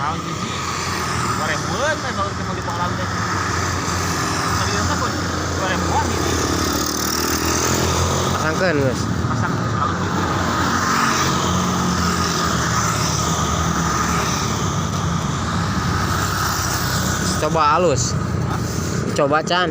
Tahun hiji 2000-an teh baru mau di Panglaut teh. Seriusna pun 2000-an ini. Pasangkeun geus. Pasang alus itu. Coba halus. Coba Can.